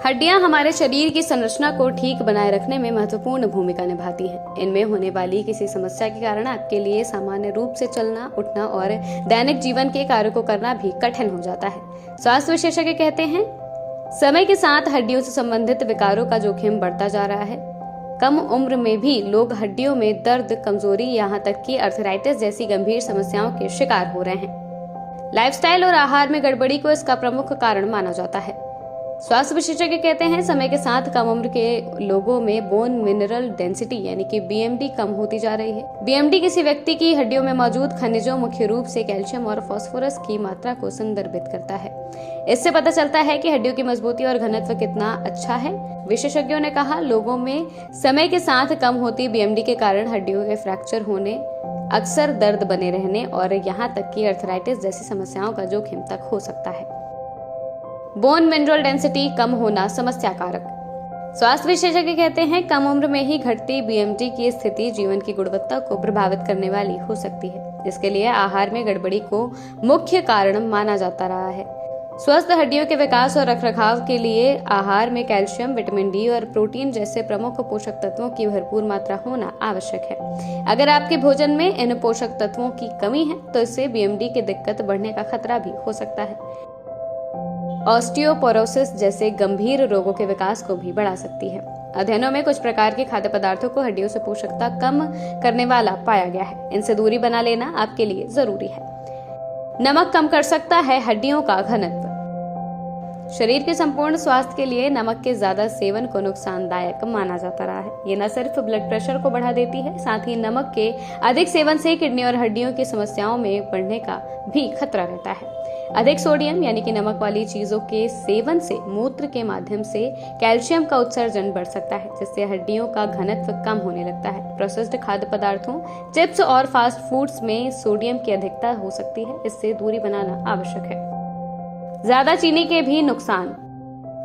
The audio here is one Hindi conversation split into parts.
हड्डियां हमारे शरीर की संरचना को ठीक बनाए रखने में महत्वपूर्ण भूमिका निभाती हैं। इनमें होने वाली किसी समस्या के कारण आपके लिए सामान्य रूप से चलना, उठना और दैनिक जीवन के कार्यों को करना भी कठिन हो जाता है। स्वास्थ्य विशेषज्ञ कहते हैं, समय के साथ हड्डियों से संबंधित विकारों का जोखिम बढ़ता जा रहा है। कम उम्र में भी लोग हड्डियों में दर्द, कमजोरी, यहाँ तक कि अर्थराइटिस जैसी गंभीर समस्याओं के शिकार हो रहे हैं। लाइफस्टाइल और आहार में गड़बड़ी को इसका प्रमुख कारण माना जाता है। स्वास्थ्य विशेषज्ञ कहते हैं, समय के साथ कम उम्र के लोगों में बोन मिनरल डेंसिटी यानी कि बीएमडी कम होती जा रही है। बीएमडी किसी व्यक्ति की हड्डियों में मौजूद खनिजों, मुख्य रूप से कैल्शियम और फास्फोरस की मात्रा को संदर्भित करता है। इससे पता चलता है कि हड्डियों की मजबूती और घनत्व कितना अच्छा है। विशेषज्ञों ने कहा, लोगों में समय के साथ कम होती बीएमडी के कारण हड्डियों के फ्रैक्चर होने, अक्सर दर्द बने रहने और यहाँ तक कि अर्थराइटिस जैसी समस्याओं का जोखिम तक हो सकता है। बोन मिनरल डेंसिटी कम होना समस्या कारक। स्वास्थ्य विशेषज्ञ कहते हैं, कम उम्र में ही घटती बीएमडी की स्थिति जीवन की गुणवत्ता को प्रभावित करने वाली हो सकती है, जिसके लिए आहार में गड़बड़ी को मुख्य कारण माना जाता रहा है। स्वस्थ हड्डियों के विकास और रखरखाव के लिए आहार में कैल्शियम, विटामिन डी और प्रोटीन जैसे प्रमुख पोषक तत्वों की भरपूर मात्रा होना आवश्यक है। अगर आपके भोजन में इन पोषक तत्वों की कमी है तो इससे बीएमडी की दिक्कत बढ़ने का खतरा भी हो सकता है। ऑस्टियोपोरोसिस जैसे गंभीर रोगों के विकास को भी बढ़ा सकती है। अध्ययनों में कुछ प्रकार के खाद्य पदार्थों को हड्डियों से पोषकता कम करने वाला पाया गया है। इनसे दूरी बना लेना आपके लिए जरूरी है। नमक कम कर सकता है हड्डियों का घनत्व। शरीर के संपूर्ण स्वास्थ्य के लिए नमक के ज्यादा सेवन को नुकसानदायक माना जाता रहा है। ये न सिर्फ ब्लड प्रेशर को बढ़ा देती है, साथ ही नमक के अधिक सेवन से किडनी और हड्डियों की समस्याओं में बढ़ने का भी खतरा रहता है। अधिक सोडियम यानी कि नमक वाली चीजों के सेवन से मूत्र के माध्यम से कैल्शियम का उत्सर्जन बढ़ सकता है, जिससे हड्डियों का घनत्व कम होने लगता है। प्रोसेस्ड खाद्य पदार्थों, चिप्स और फास्ट फूड्स में सोडियम की अधिकता हो सकती है, इससे दूरी बनाना आवश्यक है। ज्यादा चीनी के भी नुकसान।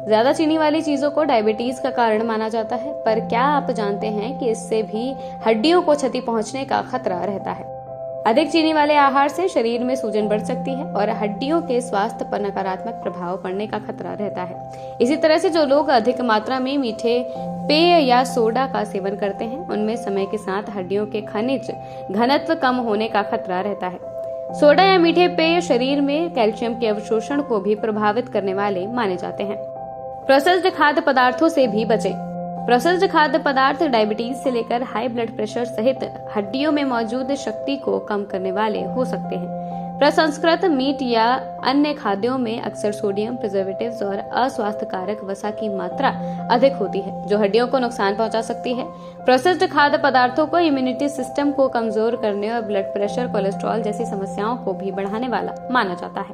ज्यादा चीनी वाली चीजों को डायबिटीज का कारण माना जाता है, पर क्या आप जानते हैं कि इससे भी हड्डियों को क्षति पहुंचने का खतरा रहता है। अधिक चीनी वाले आहार से शरीर में सूजन बढ़ सकती है और हड्डियों के स्वास्थ्य पर नकारात्मक प्रभाव पड़ने का खतरा रहता है। इसी तरह से जो लोग अधिक मात्रा में मीठे पेय या सोडा का सेवन करते हैं, उनमें समय के साथ हड्डियों के खनिज घनत्व कम होने का खतरा रहता है। सोडा या मीठे पेय शरीर में कैल्शियम के अवशोषण को भी प्रभावित करने वाले माने जाते हैं। प्रोसेस्ड खाद्य पदार्थों से भी बचें। प्रोसेस्ड खाद्य पदार्थ डायबिटीज से लेकर हाई ब्लड प्रेशर सहित हड्डियों में मौजूद शक्ति को कम करने वाले हो सकते हैं। प्रसंस्कृत मीट या अन्य खाद्यों में अक्सर सोडियम, प्रिजर्वेटिव्स और अस्वास्थ्यकारक वसा की मात्रा अधिक होती है, जो हड्डियों को नुकसान पहुंचा सकती है। प्रोसेस्ड खाद्य पदार्थों को इम्यूनिटी सिस्टम को कमजोर करने और ब्लड प्रेशर, कोलेस्ट्रॉल जैसी समस्याओं को भी बढ़ाने वाला माना जाता है।